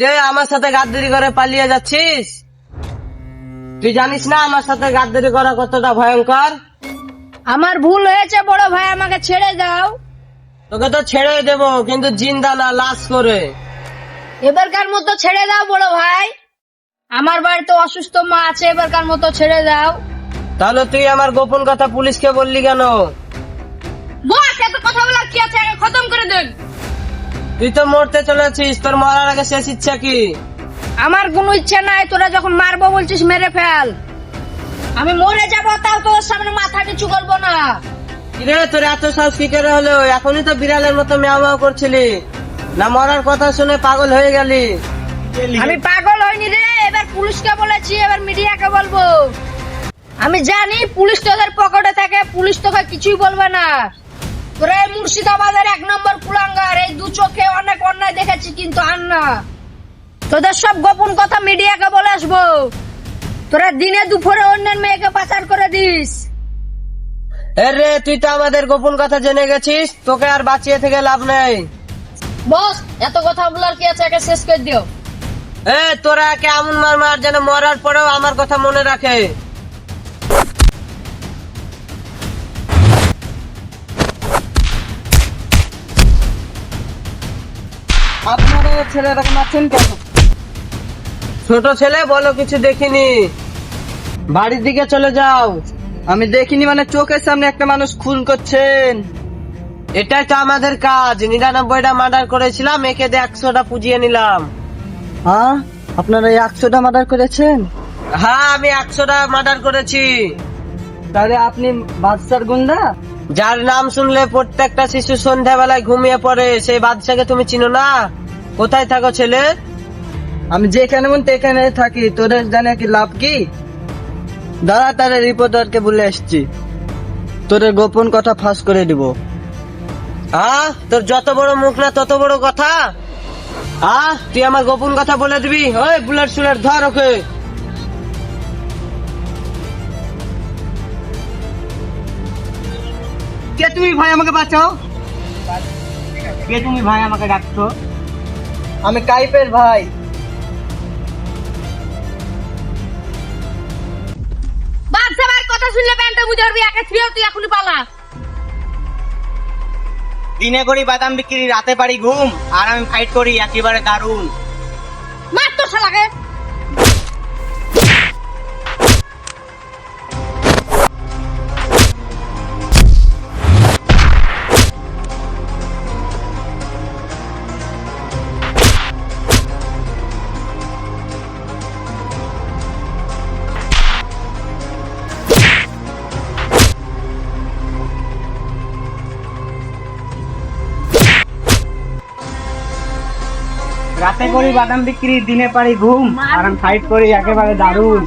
রে আমার সাথে গাদ্দারি করে পালিয়ে যাচ্ছিস? তুই জানিস না আমার সাথে গাদ্দারি করা কতটা ভয়ঙ্কর? আমার ভুল হয়েছে বড় ভাই, আমাকে ছেড়ে দাও। তোকে তো ছেড়ে দেবো, কিন্তু জিন্দা না, লাশ করে। এবারকার মতো ছেড়ে দাও বড় ভাই, আমার বাড়িতে অসুস্থ মা আছে, এবারকার মতো ছেড়ে দাও। তাহলে তুই আমার গোপন কথা পুলিশকে বললি কেন? বস, এত কথা বলার কি আছে, আগে খতম করে দেন। তুই তো মরতে চলেছিস, তোর মরার আগে শেষ ইচ্ছা কি? আমার কোনো ইচ্ছা নাই, তোরা যখন মারবো বলছিস মেরে ফেল। আমি মরে যাবো, তাও তোর সামনে মাথা নিচু করবো না। রে তোর এত সাহস কি করে হলো? এখনই তো বিড়ালের মতো ম্যাও ম্যাও করছিলি, না মরার কথা শুনে পাগল হয়ে গেলি? আমি পাগল হইনি রে, এবার পুলিশকে বলেছি, এবার মিডিয়াকে বলবো। আমি জানি পুলিশ তোদের পকেটে থাকে, পুলিশ তোকে কিছুই বলবে না। তোরা এই মুর্শিদাবাদের 1 নম্বর কুলাঙ্গার, এই দু চোখে অনেক অন্যায় দেখেছি, কিন্তু আর না। তোদের সব গোপন কথা মিডিয়াকে বলে আসবো। তোরা দিনে দুপুরে অন্যের মেয়েকে পাচার করে দিস। রে তুই তো আমাদের গোপন কথা জেনে গেছিস, তোকে আর বাঁচিয়ে থেকে লাভ নেই। বস, এত কথা বলার কি আছে, একে শেষ করে দিও। তোরা একে এমন মার যেন মরার পরেও আমার কথা মনে রাখে। আপনারা ছেলেটাকে মারছেন কেন? ছোট ছেলে বলো, কিছু দেখিনি, বাড়ির দিকে চলে যাও। আমি দেখিনি মানে চোখের সামনে একটা মানুষ খুন করছেন। এটাই তো আমাদের কাজ, 99টা মার্ডার করেছিলাম, একে দিয়ে 100টা পুজিয়ে নিলাম। হ্যাঁ, আপনারা 100টা মার্ডার করেছেন? হ্যাঁ, আমি 100টা মার্ডার করেছি। তাহলে আপনি বাদশার গুন্ডা? যার নাম শুনলে প্রত্যেকটা শিশু সন্ধ্যাবেলায় ঘুমিয়ে পড়ে, সেই বাদশাকে তুমি চিনো না? কোথায় থাকো ছেলে? আমি যেখানে মন সেখানে থাকি, তোদের জানে কি লাভ কি? দাঁড়া, তারা রিপোর্টারকে বলে এসছি, তোদের গোপন কথা ফাঁস করে দিব। তোর যত বড় মুখ না তত বড় কথা। তুই আমার গোপন কথা বলে দিবি? ওই বুলেট সুলেট ধর ওকে। কে তুমি ভাই, আমাকে বাঁচাও। কে তুমি ভাই, আমাকে ডাকছো? আমি কাইপের ভাই। বাদশার কথা শুনলে প্যান্টটা বুঝে পারবি, একে ছুঁয়েও তুই এখনই পালা। দিনে করি বাদাম বিক্রি, রাতে পারি ঘুম, আর আমি ফাইট করি একেবারে দারুণ। মার তো শালাকে। রাতে করি বাদাম বিক্রি, দিনে পারি ঘুম, আর আমি ফাইট করি একেবারে দারুণ।